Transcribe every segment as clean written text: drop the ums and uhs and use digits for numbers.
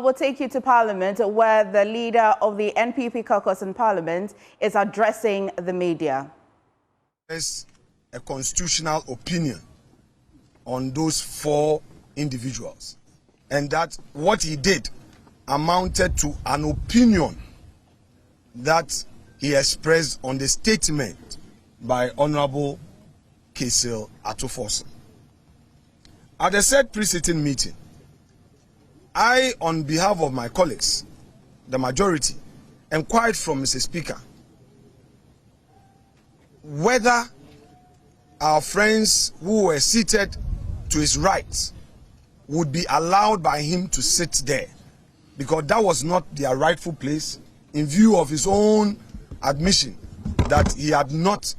we'll take you to Parliament, where the leader of the NPP Caucus in Parliament is addressing the media. There's a constitutional opinion on those 4 individuals, and that what he did amounted to an opinion that he expressed on the statement by Honorable Kesil Atufosin. At the said pre-sitting meeting, I, on behalf of my colleagues, the majority, inquired from Mr. Speaker whether our friends who were seated to his right would be allowed by him to sit there, because that was not their rightful place, in view of his own admission that he had not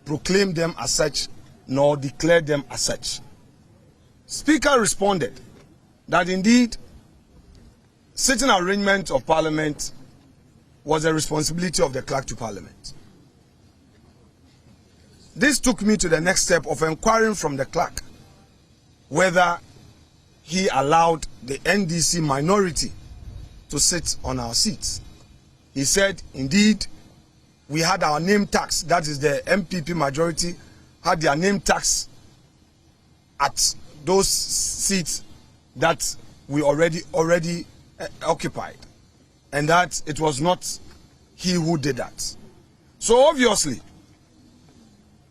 proclaimed them as such nor declared them as such. Speaker responded that indeed sitting arrangement of Parliament was a responsibility of the clerk to Parliament. This took me to the next step of inquiring from the clerk whether he allowed the NDC minority to sit on our seats. He said, indeed, we had our name tags, that is the MPP majority had their name tags at those seats that we already occupied, and that it was not he who did that. So obviously,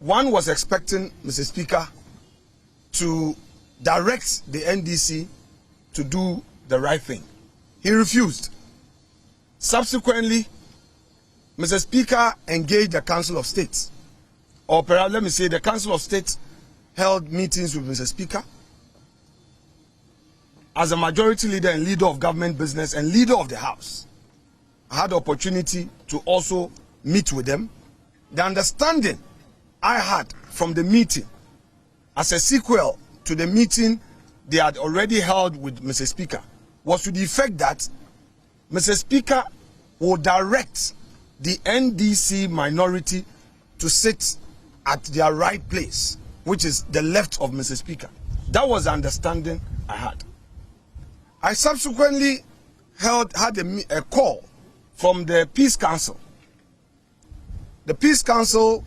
one was expecting Mr. Speaker to direct the NDC to do the right thing. He refused. Subsequently, Mr. Speaker engaged the Council of State, or perhaps let me say the Council of State held meetings with Mr. Speaker. As a majority leader and leader of government business and leader of the House, I had the opportunity to also meet with them. The understanding I had from the meeting as a sequel to the meeting they had already held with Mr. Speaker was to the effect that Mr. Speaker will direct the NDC minority to sit at their right place, which is the left of Mr. Speaker. That was the understanding I had. I subsequently had a call from the Peace Council. The Peace Council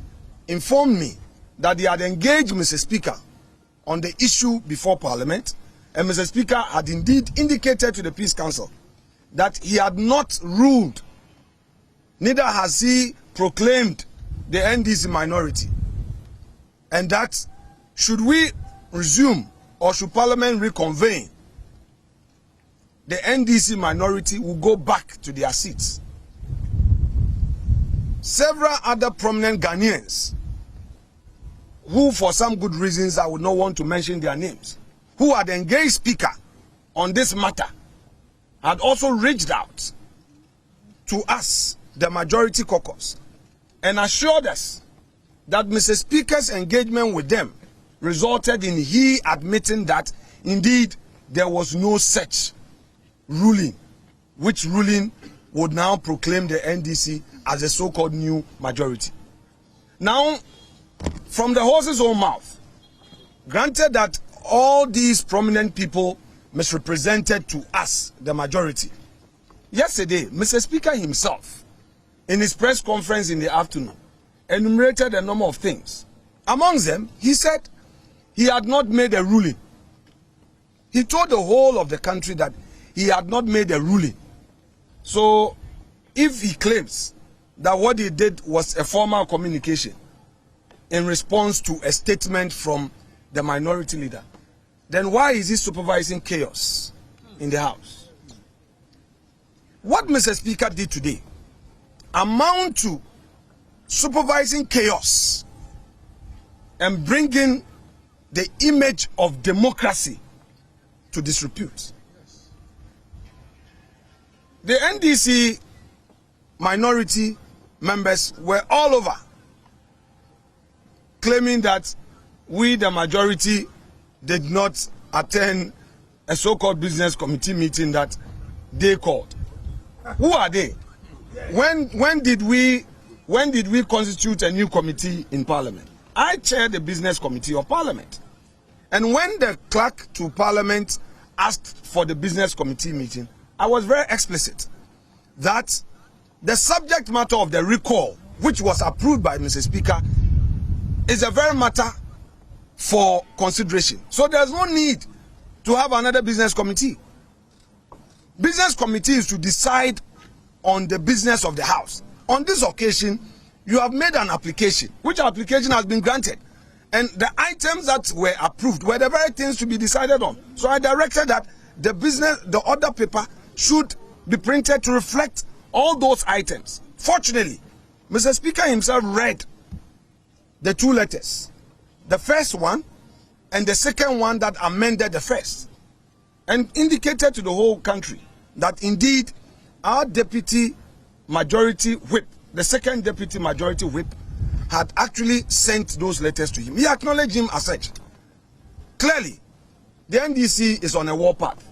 informed me that they had engaged Mr. Speaker on the issue before Parliament, and Mr. Speaker had indeed indicated to the Peace Council that he had not ruled, neither has he proclaimed the NDC minority, and that should we resume or should Parliament reconvene, the NDC minority will go back to their seats. Several other prominent Ghanaians, who for some good reasons I would not want to mention their names, who had engaged Speaker on this matter, had also reached out to us, the majority caucus, and assured us that Mr. Speaker's engagement with them resulted in he admitting that indeed there was no such ruling, which ruling would now proclaim the NDC as a so-called new majority. Now, from the horse's own mouth, granted that all these prominent people misrepresented to us, the majority, yesterday, Mr. Speaker himself, in his press conference in the afternoon, enumerated a number of things. Amongst them, he said he had not made a ruling. He told the whole of the country that he had not made a ruling. So, if he claims that what he did was a formal communication in response to a statement from the minority leader, then why is he supervising chaos in the House? What Mr. Speaker did today amount to supervising chaos and bringing the image of democracy to disrepute. The NDC minority members were all over claiming that we, the majority, did not attend a so-called business committee meeting that they called. Who are they? When did we constitute a new committee in Parliament? I chaired the business committee of Parliament. And when the clerk to Parliament asked for the business committee meeting, I was very explicit that the subject matter of the recall, which was approved by Mr. Speaker, is a very matter for consideration. So there's no need to have another business committee. Business committee is to decide on the business of the House. On this occasion, you have made an application, which application has been granted. And the items that were approved were the very things to be decided on. So I directed that the order paper should be printed to reflect all those items. Fortunately, Mr. Speaker himself read the two letters, the first one and the second one that amended the first, and indicated to the whole country that indeed our deputy majority whip, the second deputy majority whip, had actually sent those letters to him. He acknowledged him as such. Clearly, the NDC is on a warpath.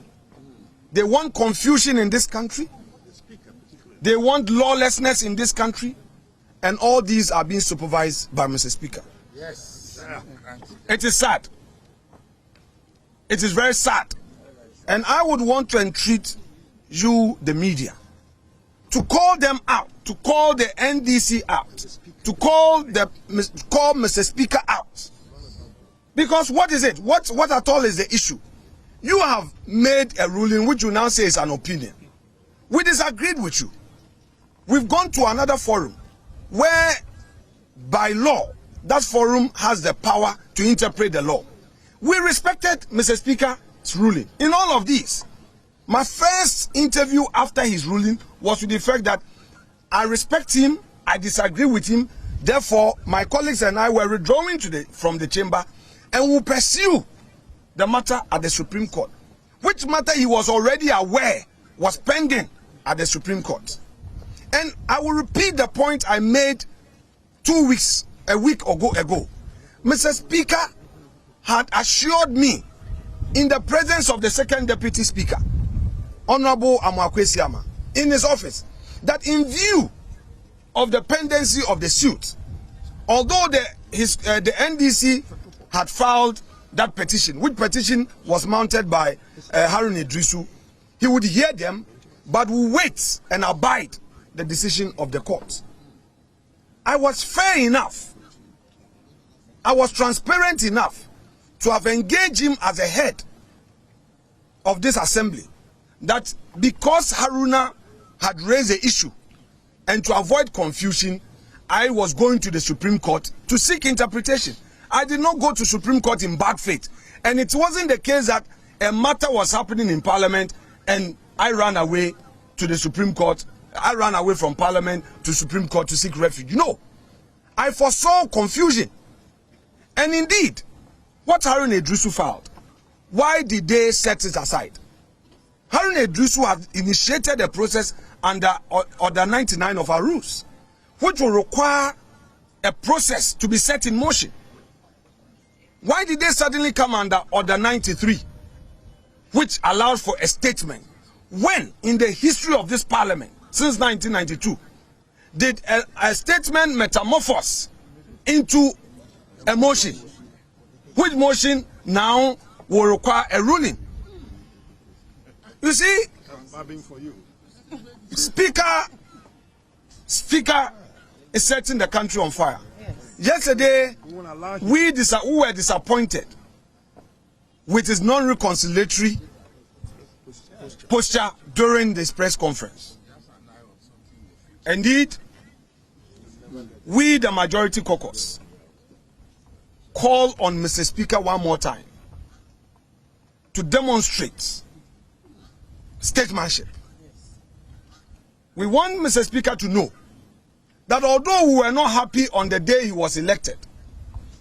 They want confusion in this country. They want lawlessness in this country. And all these are being supervised by Mr. Speaker. Yes. It is sad. It is very sad. And I would want to entreat you, the media, to call them out, to call the NDC out, to call Mr. Speaker out. Because what is it? What at all is the issue? You have made a ruling which you now say is an opinion. We disagreed with you. We've gone to another forum where, by law, that forum has the power to interpret the law. We respected Mr. Speaker's ruling. In all of these, my first interview after his ruling was with the fact that I respect him, I disagree with him, therefore my colleagues and I were withdrawing from the chamber and will pursue the matter at the Supreme Court, which matter he was already aware was pending at the Supreme Court. And I will repeat the point I made a week ago. Mr. Speaker had assured me in the presence of the second deputy speaker, Honorable Amakwesiama, in his office, that in view of the pendency of the suit, although the NDC had filed that petition, which petition was mounted by Harun Idrisu, he would hear them, but will wait and abide the decision of the court. I was fair enough, I was transparent enough to have engaged him as a head of this assembly, that because Haruna had raised the issue and to avoid confusion, I was going to the Supreme Court to seek interpretation. I did not go to Supreme Court in bad faith. And it wasn't the case that a matter was happening in Parliament and I ran away to the Supreme Court. I ran away from Parliament to Supreme Court to seek refuge. No. I foresaw confusion. And indeed, what Harun Idrisu filed, why did they set it aside? Harun Idrisu had initiated a process under Order 99 of our rules, which will require a process to be set in motion. Why did they suddenly come under Order 93, which allows for a statement, when in the history of this Parliament, since 1992, did a statement metamorphose into a motion, which motion now will require a ruling? You see, Speaker is setting the country on fire. Yesterday, we were disappointed with his non-reconciliatory posture during this press conference. Indeed, we, the majority caucus, call on Mr. Speaker one more time to demonstrate statesmanship. We want Mr. Speaker to know that although we were not happy on the day he was elected,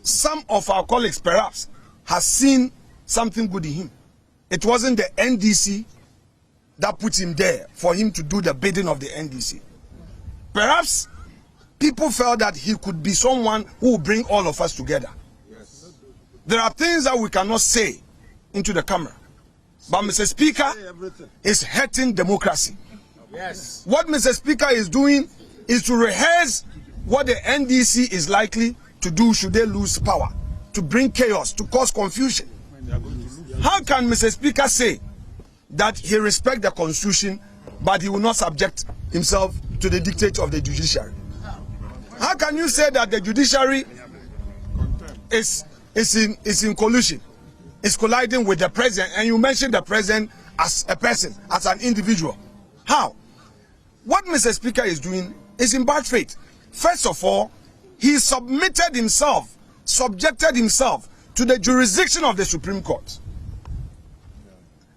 some of our colleagues perhaps has seen something good in him. It wasn't the NDC that put him there for him to do the bidding of the NDC. Perhaps people felt that he could be someone who will bring all of us together. Yes. There are things that we cannot say into the camera. But Mr. Speaker is hurting democracy. Yes. What Mr. Speaker is doing is to rehearse what the NDC is likely to do should they lose power, to bring chaos, to cause confusion. How can Mr. Speaker say that he respects the constitution, but he will not subject himself to the dictate of the judiciary. How can you say that the judiciary is in collusion, is colliding with the president, and you mention the president as a person, as an individual? How? What Mr. Speaker is doing is in bad faith. First of all, he subjected himself to the jurisdiction of the Supreme Court.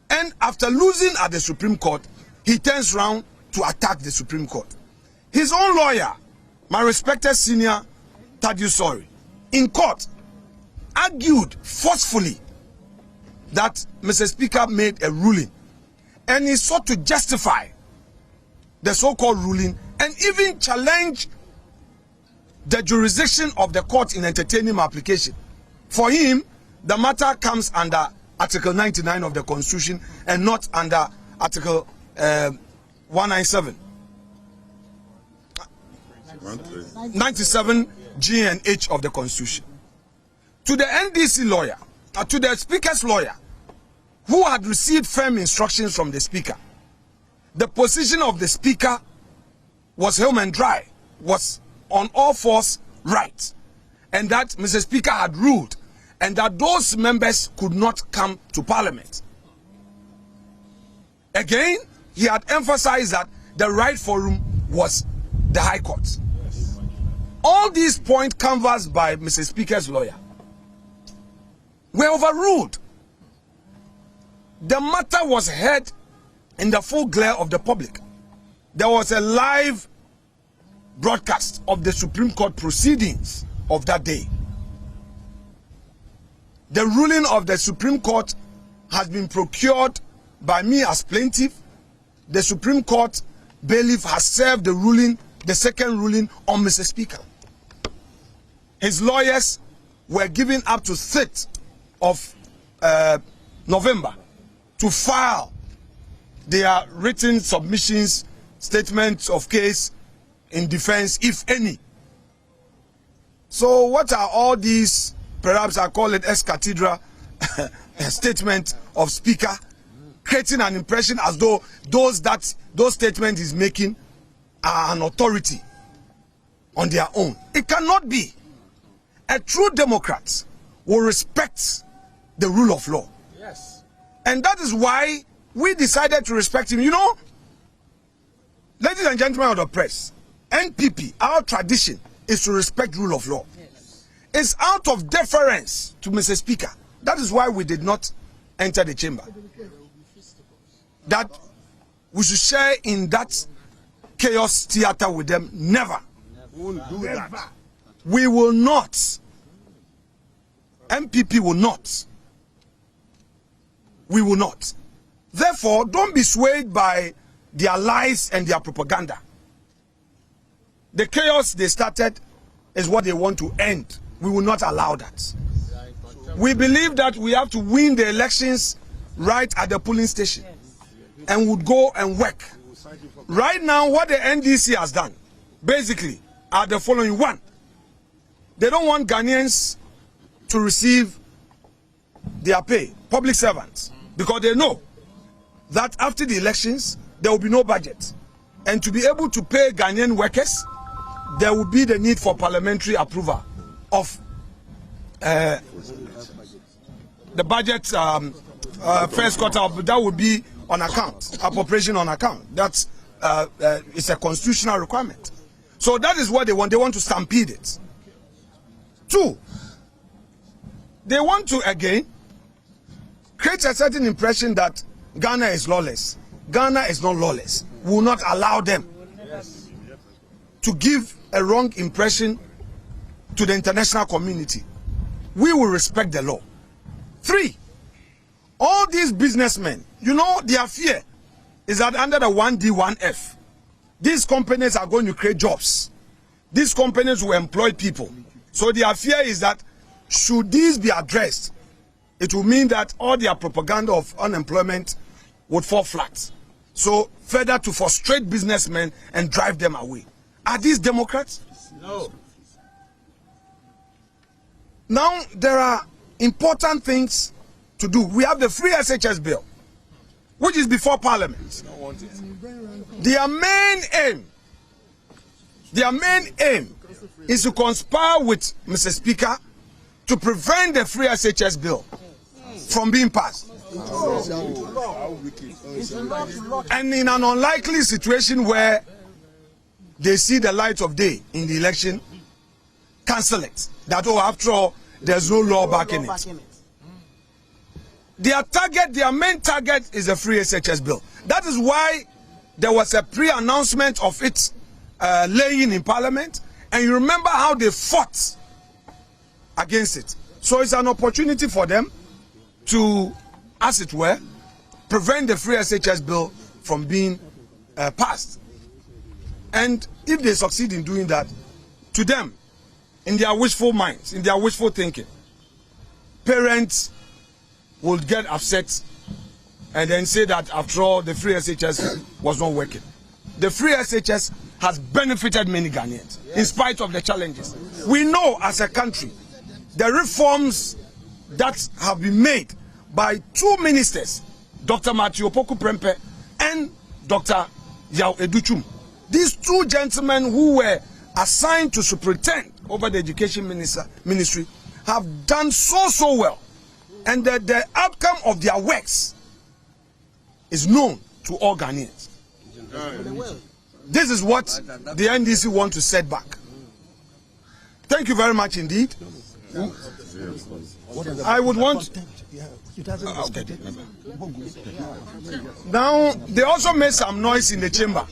And after losing at the Supreme Court, he turns around to attack the Supreme Court. His own lawyer, my respected senior Thaddeus Sori, in court, argued forcefully that Mr. Speaker made a ruling, and he sought to justify the so-called ruling and even challenge the jurisdiction of the court in entertaining my application. For him, the matter comes under Article 99 of the Constitution and not under Article 197. 97 G and H of the Constitution. To the NDC lawyer, to the Speaker's lawyer, who had received firm instructions from the Speaker, the position of the Speaker was home and dry, was on all fours right, and that Mr. Speaker had ruled, and that those members could not come to Parliament. Again, he had emphasized that the right forum was the High Court. All these points canvassed by Mr. Speaker's lawyer were overruled. The matter was heard in the full glare of the public. There was a live broadcast of the Supreme Court proceedings of that day. The ruling of the Supreme Court has been procured by me as plaintiff. The Supreme Court bailiff has served the ruling, the second ruling, on Mr. Speaker. His lawyers were given up to 3rd of November to file their written submissions, statements of case in defense, if any. So what are all these, perhaps I call it ex cathedra statement of Speaker, creating an impression as though those statements he's making are an authority on their own. It cannot be. A true Democrat will respect the rule of law. Yes. And that is why we decided to respect him. You know, ladies and gentlemen of the press, NPP, our tradition is to respect rule of law. Yes. It's out of deference to Mr. Speaker. That is why we did not enter the chamber. That we should share in that chaos theater with them. Never. We won't do that. We will not. MPP will not. We will not. Therefore, don't be swayed by their lies and their propaganda. The chaos they started is what they want to end. We will not allow that. We believe that we have to win the elections right at the polling station, and would go and work. Right now, what the NDC has done, basically, are the following. One, they don't want Ghanaians to receive their pay, public servants, because they know that after the elections, there will be no budget. And to be able to pay Ghanaian workers, there will be the need for parliamentary approval of the budget first quarter. That would be on account, appropriation on account. That's it's a constitutional requirement. So that is what they want. They want to stampede it. Two, they want to again create a certain impression that Ghana is lawless. Ghana is not lawless. We will not allow them to give a wrong impression to the international community. We will respect the law. Three, all these businessmen, you know, their fear is that under the 1D, 1F, these companies are going to create jobs. These companies will employ people. So their fear is that should these be addressed, it will mean that all their propaganda of unemployment would fall flat. So further to frustrate businessmen and drive them away. Are these Democrats? No. Now there are important things to do. We have the free SHS bill. which is before Parliament. Their main aim is to conspire with Mr. Speaker to prevent the free SHS bill from being passed. And in an unlikely situation where they see the light of day in the election, cancel it. That, oh, after all, there's no law backing it. Their main target is the free SHS bill. That is why there was a pre-announcement of its laying in Parliament, and you remember how they fought against it. So it's an opportunity for them to, as it were, prevent the free SHS bill from being passed. And if they succeed in doing that, to them, in their wishful minds, in their wishful thinking, parents will get upset and then say that after all, the free SHS was not working. The free SHS has benefited many Ghanaians, in spite of the challenges. We know as a country, the reforms that have been made by two ministers, Dr. Matthew Opoku Prempeh and Dr. Yao Educhum. These two gentlemen who were assigned to superintend over the education ministry have done so well. And the outcome of their works is known to all Ghanaians. This is what the NDC want to set back. Thank you very much indeed. I would want... Okay. Now, they also made some noise in the chamber.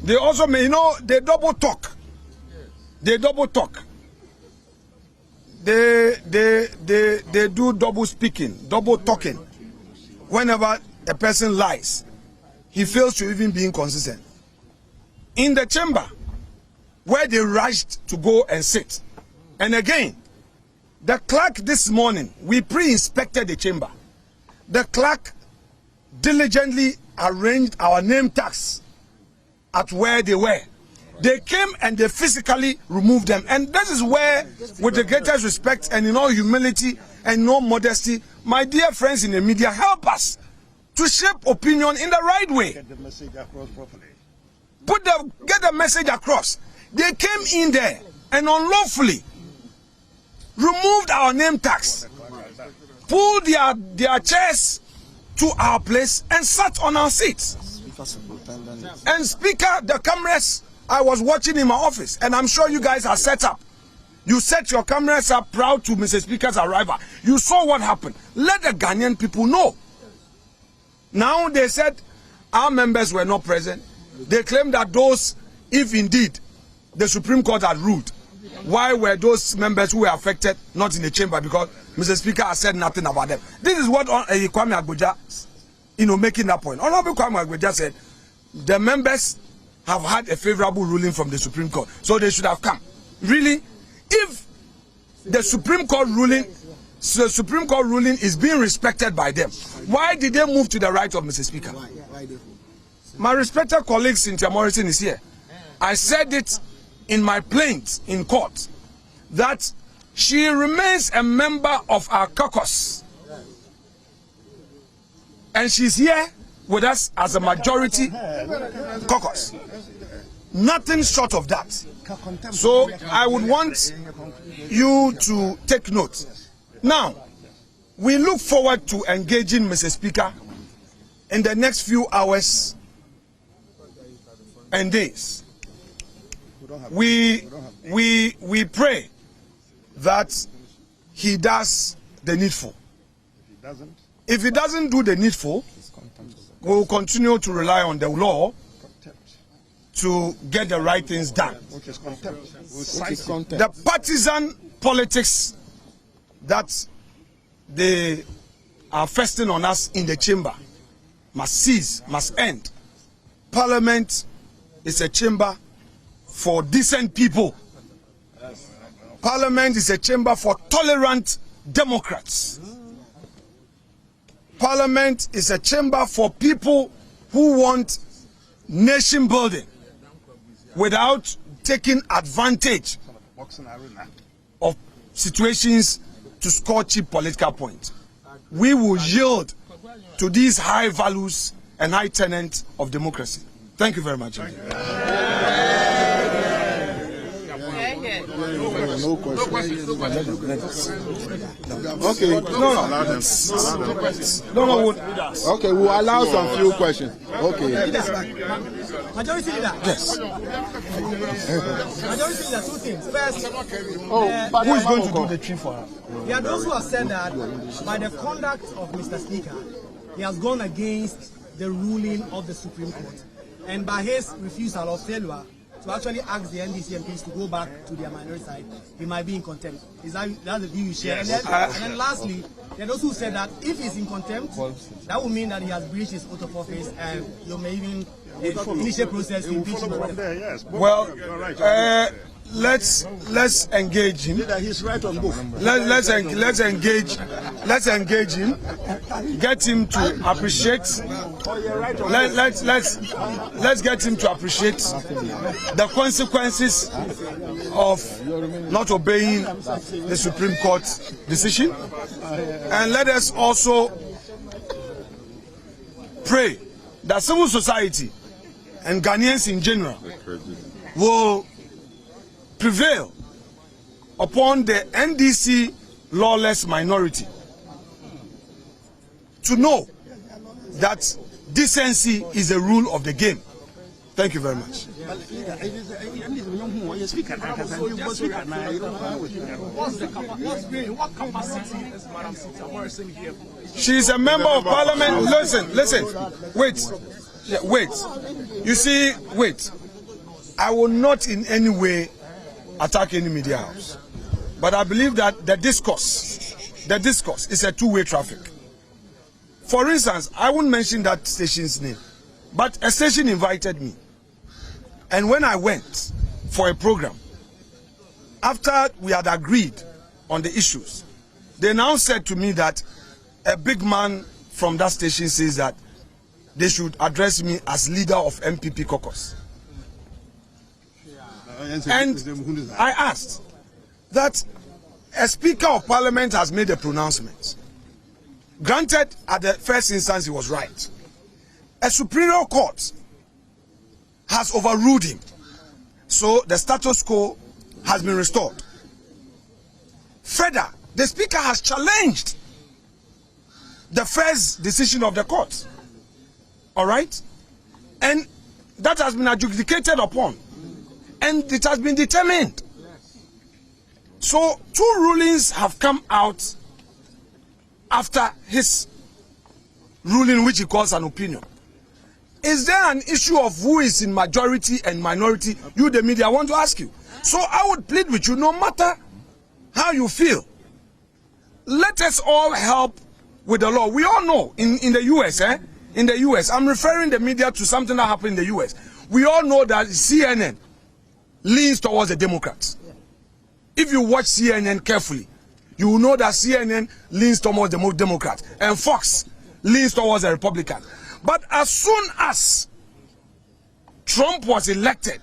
They also made, they double talk. They double talk. They do double speaking, double talking. Whenever a person lies, he fails to even be inconsistent. In the chamber, where they rushed to go and sit. And again, the clerk this morning, we pre-inspected the chamber. The clerk diligently arranged our name tags at where they were. They came and they physically removed them. And that is where, with the greatest respect and in all humility and no modesty, my dear friends in the media, help us to shape opinion in the right way. Get the message across properly. Get the message across. They came in there and unlawfully removed our name tags, pulled their chairs to our place and sat on our seats. And Speaker, the cameras, I was watching in my office, and I'm sure you guys are set up. You set your cameras up proud to Mr. Speaker's arrival. You saw what happened. Let the Ghanaian people know. Now they said our members were not present. They claim that those, if indeed the Supreme Court had ruled, why were those members who were affected not in the chamber? Because Mr. Speaker has said nothing about them. This is what Kwame Agboja, making that point. Honorable Kwame Agboja said the members have had a favorable ruling from the Supreme Court, so they should have come. Really, if the Supreme Court ruling is being respected by them, why did they move to the right of Mr. Speaker? My respected colleague Cynthia Morrison is here. I said it in my plaint in court that she remains a member of our caucus, and she's here with us as a majority caucus. Nothing short of that. So I would want you to take note. Now, we look forward to engaging Mr. Speaker in the next few hours and days. We pray that he does the needful. If he doesn't do the needful, we will continue to rely on the law to get the right things done. The partisan politics that they are festing on us in the chamber must cease, must end. Parliament is a chamber for decent people. Parliament is a chamber for tolerant Democrats. Parliament is a chamber for people who want nation building without taking advantage of situations to score cheap political points. We will yield to these high values and high tenets of democracy. Thank you very much. No questions. Okay. No. Okay, we'll allow some few questions. Okay. Majority leader. Yes. Majority leader, two things. First, Who is going to do the tree for us? there are those who have said that by the conduct of Mr. Speaker, he has gone against the ruling of the Supreme Court, and by his refusal or failure to actually ask the NDC MPs to go back to their minority side, he might be in contempt. Is that's the view you share? Yes. And then lastly, there are those who said that if he's in contempt, that would mean that he has breached his oath of office, and you may even initial process to impeach him. Well, let's engage him. He's right on both. Let's engage him. Get him to appreciate. Let's get him to appreciate the consequences of not obeying the Supreme Court decision, and let us also pray that civil society and Ghanaians in general will prevail upon the NDC lawless minority to know that decency is the rule of the game. Thank you very much. What capacity is Madam Sita here? She is a member of Parliament. Listen. Wait. You see, wait. I will not in any way attack any media house, but I believe that the discourse is a two-way traffic. For instance, I won't mention that station's name, but a station invited me, and when I went for a program, after we had agreed on the issues, they now said to me that a big man from that station says that they should address me as leader of NPP Caucus. And I asked that a Speaker of Parliament has made a pronouncement. Granted, at the first instance, he was right. A Superior Court has overruled him. So the status quo has been restored. Further, the Speaker has challenged the first decision of the court. All right? And that has been adjudicated upon. And it has been determined. So two rulings have come out after his ruling, which he calls an opinion. Is there an issue of who is in majority and minority? You, the media, I want to ask you. So I would plead with you, no matter how you feel, let us all help with the law. We all know in the US, in the US, I'm referring the media to something that happened in the US. We all know that CNN leans towards the Democrats. If you watch CNN carefully, you will know that CNN leans towards the Democrats and Fox leans towards the Republicans. But as soon as Trump was elected,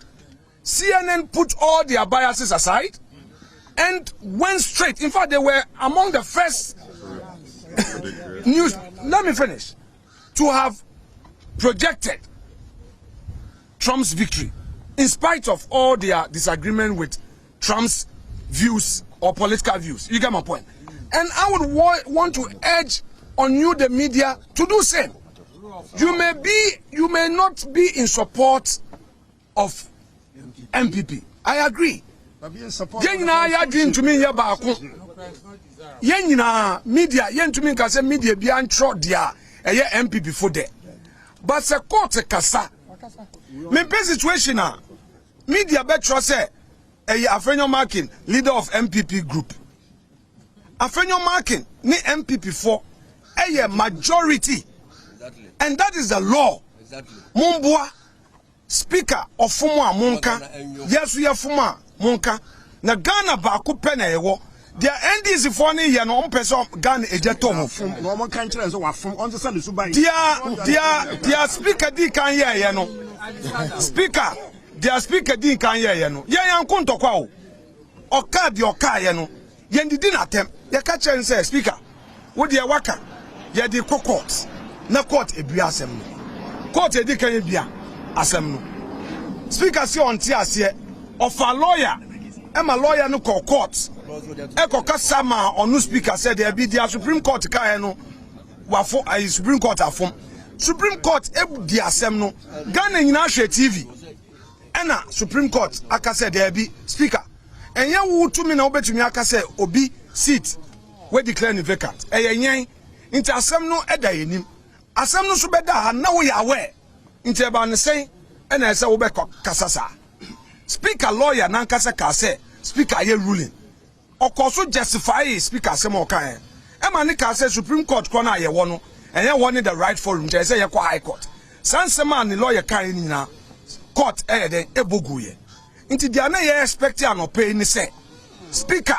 CNN put all their biases aside and went straight. In fact, they were among the first news, let me finish, to have projected Trump's victory in spite of all their disagreement with Trump's views or political views. You get my point? And I would want to urge on you, the media, to do same. You may not be in support of MPP. I agree. Yenina ya dream to me ya baako. Yenina media yen to me can say media bi antro dia eye MPP for there. But se court kasa. Me pe situation a media betro say eye Afenyo Markin, leader of NPP group. Afenyo Markin ni MPP for eye majority. And that is the law. Mumbua Speaker of Fuma Monka. Yes, we are Fuma Monka. Na Ghana baako pena ewo. Their NDC for ni ya no person Ghana ejetomo. No one country is wa from on the side subai. Their speaker di kan ye no. Speaker, their speaker di kan ye no. Ye yan konto kwa o. Oka di oka ye no. Ye ndidi na tem. Ye ka chen say speaker. Wo de waka. Ye di court. na court ebia asem no court edi kan ebia asem no speaker say on ti ase of a lawyer Emma lawyer no call court eko kasa ma onu speaker said there be the Supreme Court ka no wafo Supreme Court afom Supreme Court ebu di asem no Ghana nyina hwe TV ena Supreme Court aka said there be speaker enye wo tumi na obetumi aka say obi seat we declare vacant eyenyen nti asem no eda yenim asem no so beda ha na wo ya aware nti eba ne say ena say wo be kasasa speaker lawyer na nkasa ka say speaker ye ruling okoso justify speaker asem o kan e ma ne ka say Supreme Court ko na ye wo no enye wo ne the right forum nti say ye kwa high court sansema ne lawyer kan ni na court den eboguye nti dia na ye expect an opay ni say speaker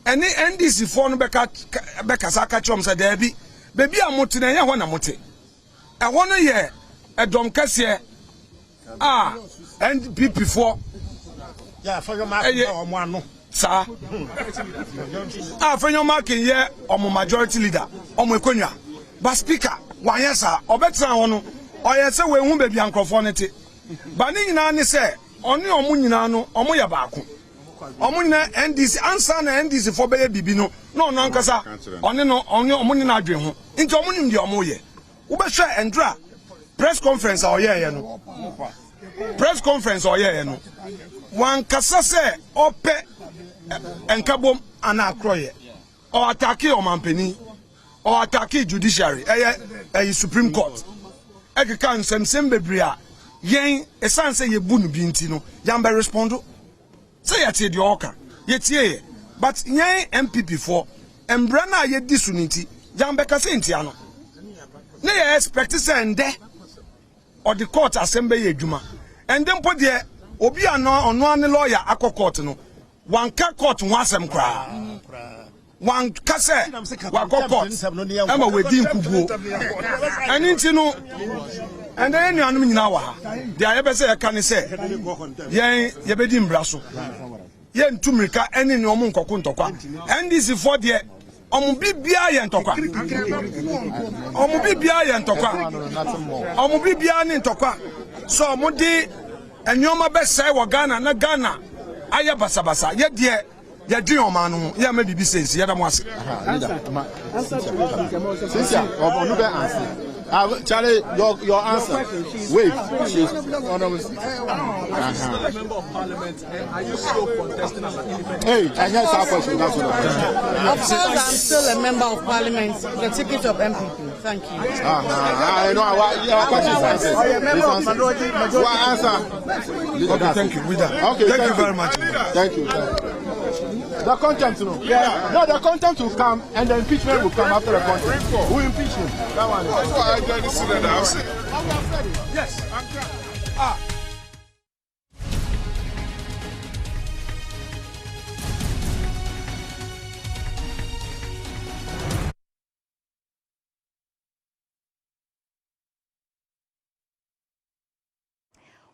any NDC for no beka saka chom say there be baby amote na ye ho na mote e ho no ye edom kase NPP for Afenyo Markin omo anu sa Afenyo Markin ye omo majority leader omo ekonwa but speaker wan ye sa obetra ho no oye se we hu baby ankrofo ne te ba ni nyina ne se oni omo nyina no omo ye baako omo nyina NDC ansa na NDC for be bibi no no ankasa oni no oni omo ni na adwe ho nti omo nim de omo ye wo be hwe endra press conference oye no press conference oye no wan kasa se ope enkabom ana akroye o attack o mampeni o attack judiciary Supreme Court ekeka nsem bebria yen esanse ye bu no bi nti no yan be respondo say yet the oka yetie but yen MPP for embra na ye disunity yan be kase ntia no na ye expect say nde or the court assembly ye adwuma and then put there obi ono ane lawyer akọ court no wan ka court ho asem kra wan ka se wa court ama wedi nkuguo ani nti no and then you anum nyina wa ha dia ye be se ye ka ne se ye be di mbra so ye ntumrika ene ne omo nkoko ntokwa NDC for there omo bibia ye ntokwa omo bibia ye ntokwa omo bibia ne ntokwa so omo di enyoma be say wo Ghana na Ghana aya basabasa ye de ye dwen o man no ye ma bibi sense ye da mo ase Charlie, your answer. Wait. Member of Parliament, are you still contesting as an independent? Hey, I hear some question. Of course, I'm still a member of Parliament, the ticket of MPP. Thank you. I know what question is. What answer? Okay, thank you. With that. Okay, thank you very much. Thank you. The contempt, no. Yeah. No, the contempt will come, and the impeachment will come after the contempt. Who impeach him? That one. Yes.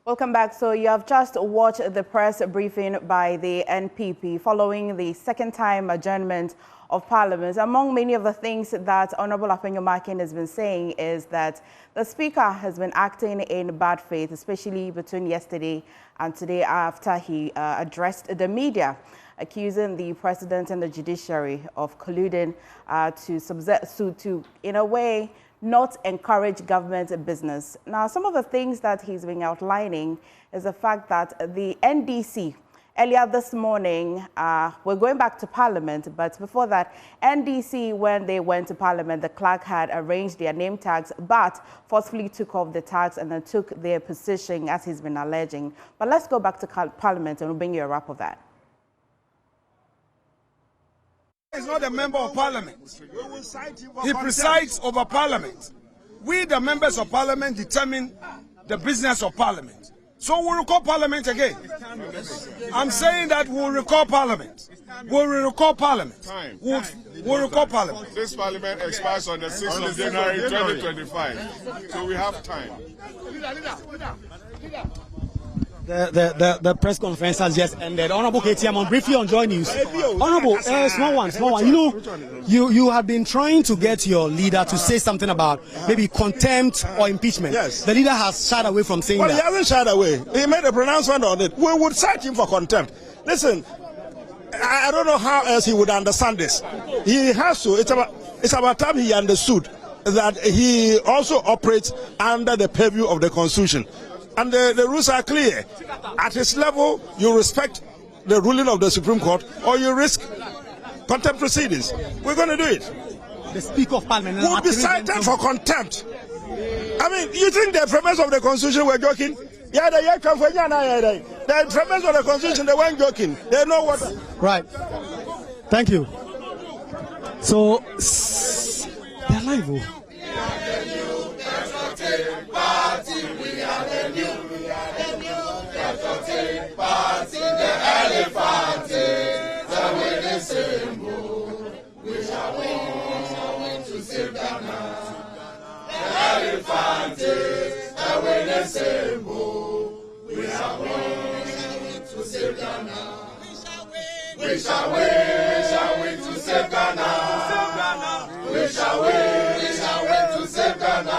Welcome back. So you have just watched the press briefing by the NPP following the second time adjournment of Parliament. Among many of the things that Honorable Afenyo Markin has been saying is that the Speaker has been acting in bad faith, especially between yesterday and today after he addressed the media, accusing the President and the Judiciary of colluding to, in a way, not encourage government business. Now, some of the things that he's been outlining is the fact that the NDC, earlier this morning, we're going back to Parliament, but before that, NDC, when they went to Parliament, the clerk had arranged their name tags, but forcefully took off the tags and then took their position, as he's been alleging. But let's go back to Parliament and we'll bring you a wrap of that. He's not a member of Parliament. He presides over Parliament. We, the members of Parliament, determine the business of Parliament. So we'll recall Parliament again. I'm saying that we'll recall Parliament. We'll recall Parliament. We'll recall Parliament. This Parliament expires on the 6th of January 2025. So we have time. The press conference has just ended. Honorable KT, I'm on briefly on Joy News. Honorable, small one. You have been trying to get your leader to say something about maybe contempt or impeachment. Yes. The leader has shied away from saying that. Well, he hasn't shied away. He made a pronouncement on it. We would cite him for contempt. Listen, I don't know how else he would understand this. He has to. It's about time he understood that he also operates under the purview of the Constitution. And the rules are clear. At his level, you respect the ruling of the Supreme Court or you risk contempt proceedings. We're going to do it. The Speaker of Parliament will be cited for contempt. I mean, you think the framers of the Constitution were joking? Yeah, the framers of the Constitution, they weren't joking. They know what. Right. Thank you. So, they're live. We shall win to save Ghana. We shall win to save Ghana.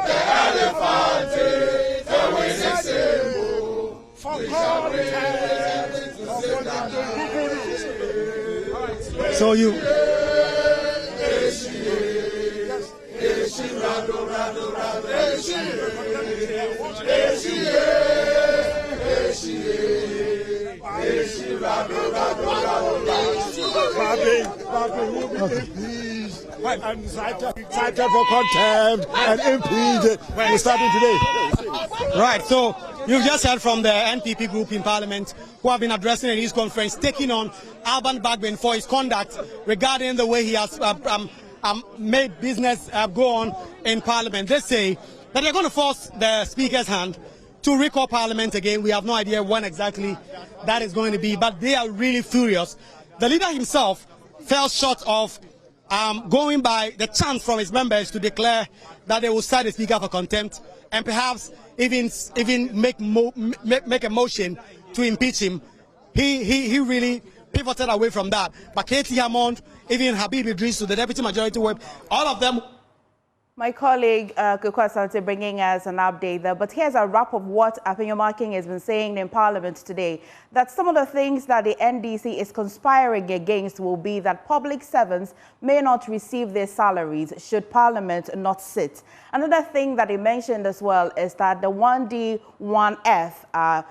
The elephant is the winning symbol. We shall win to save Ghana. So you. I'm cited for contempt and impeached. We're starting today. Right, so you've just heard from the NPP group in Parliament who have been addressing a news conference taking on Alban Bagbin for his conduct regarding the way he has made business go on in Parliament. They say that they're going to force the Speaker's hand to recall Parliament again. We have no idea when exactly that is going to be, but they are really furious. The leader himself fell short of going by the chance from his members to declare that they will cite the Speaker for contempt and perhaps even make a motion to impeach him. He really pivoted away from that. But Katie Hammond, even Habib Idris, to the Deputy Majority Whip, all of them. My colleague Kukwa Asante bringing us an update there, but here's a wrap of what Afenyo Markin has been saying in Parliament today, that some of the things that the NDC is conspiring against will be that public servants may not receive their salaries should Parliament not sit. Another thing that he mentioned as well is that the 1D, 1F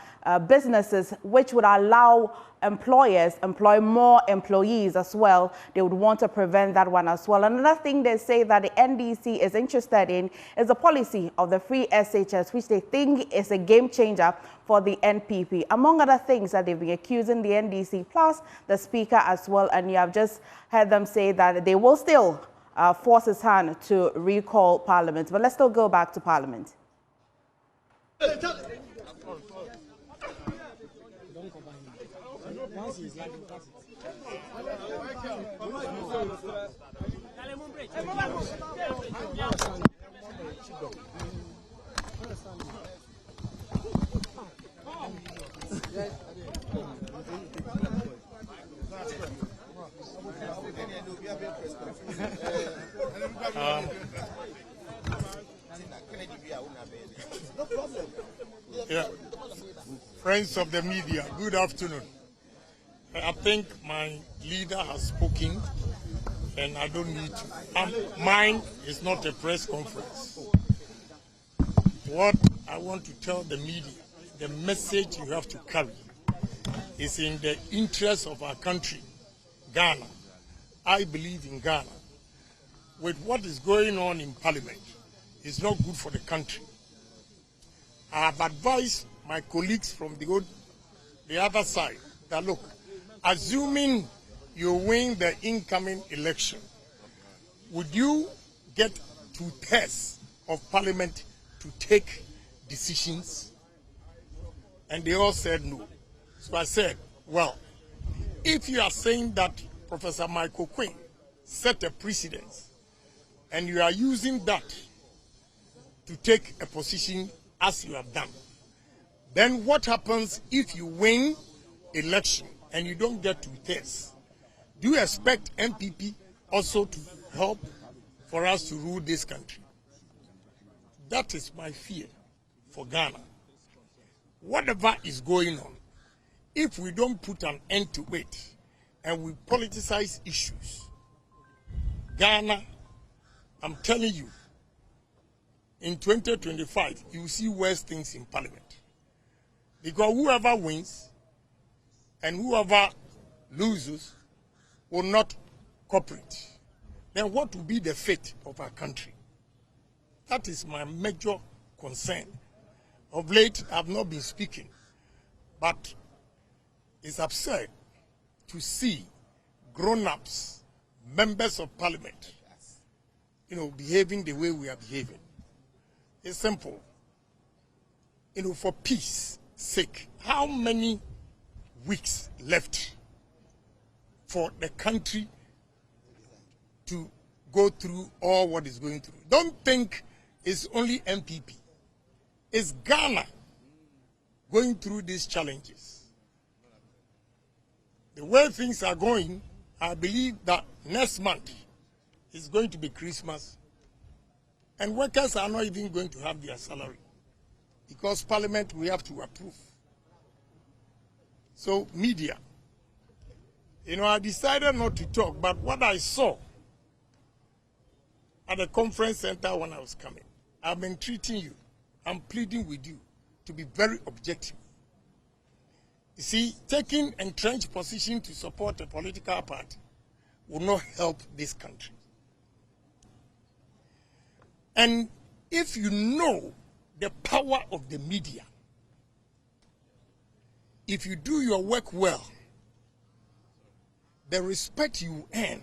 businesses, which would allow employers employ more employees as well, they would want to prevent that one as well. Another thing they say that the NDC is interested in is the policy of the free SHS, which they think is a game changer for the NPP. Among other things that they've been accusing the NDC plus the Speaker as well, and you have just heard them say that they will still force his hand to recall Parliament. But let's still go back to Parliament. Yeah. Friends of the media, good afternoon. I think my leader has spoken and I don't need to. Mine is not a press conference. What I want to tell the media, the message you have to carry is in the interest of our country, Ghana. I believe in Ghana. With what is going on in Parliament, it's not good for the country. I have advised my colleagues from the other side that, look, assuming you win the incoming election, would you get 2/3 of Parliament to take decisions? And they all said no. So I said, well, if you are saying that Professor Michael Quinn set a precedence and you are using that to take a position as you have done, Then what happens if you win election and you don't get 2/3? Do you expect NPP also to help for us to rule this country? That is my fear for Ghana. Whatever is going on, if we don't put an end to it and we politicize issues, Ghana, I'm telling you, in 2025, you will see worse things in Parliament. Because whoever wins and whoever loses will not cooperate. Then what will be the fate of our country? That is my major concern. Of late, I have not been speaking, but it's absurd to see grown-ups, members of Parliament, behaving the way we are behaving. It's simple. For peace sake, how many weeks left for the country to go through all what is going through? Don't think it's only NPP. It's Ghana going through these challenges. The way things are going, I believe that next month is going to be Christmas, and workers are not even going to have their salary because Parliament we have to approve. So media, I decided not to talk, but what I saw at the conference center when I was coming, I've been treating you, I'm pleading with you to be very objective. You see, taking entrenched position to support a political party will not help this country. And if you know the power of the media, if you do your work well, the respect you earn,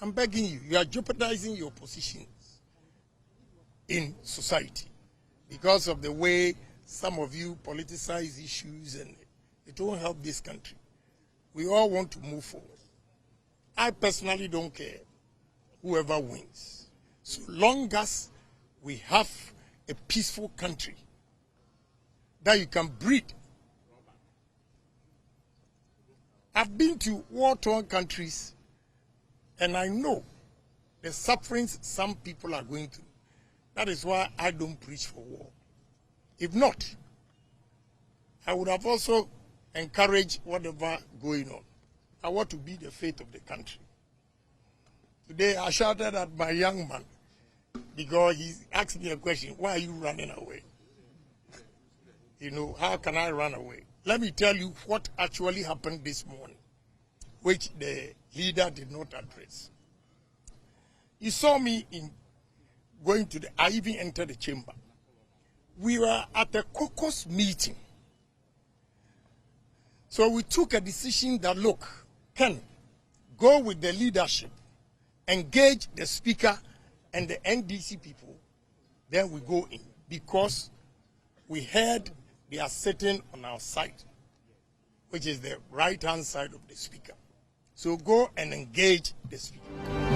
I'm begging you, you are jeopardizing your positions in society because of the way some of you politicize issues, and it won't help this country. We all want to move forward. I personally don't care whoever wins, so long as we have a peaceful country that you can breathe. I've been to war-torn countries, and I know the sufferings some people are going through. That is why I don't preach for war. If not, I would have also encouraged whatever going on. I want to be the fate of the country. Today I shouted at my young man because he asked me a question, why are you running away? How can I run away? Let me tell you what actually happened this morning, which the leader did not address. He saw me going to I even entered the chamber. We were at a caucus meeting. So we took a decision that, look, Ken, go with the leadership, engage the speaker and the NDC people, then we go in. Because we heard they are sitting on our side, which is the right-hand side of the speaker. So go and engage the speaker.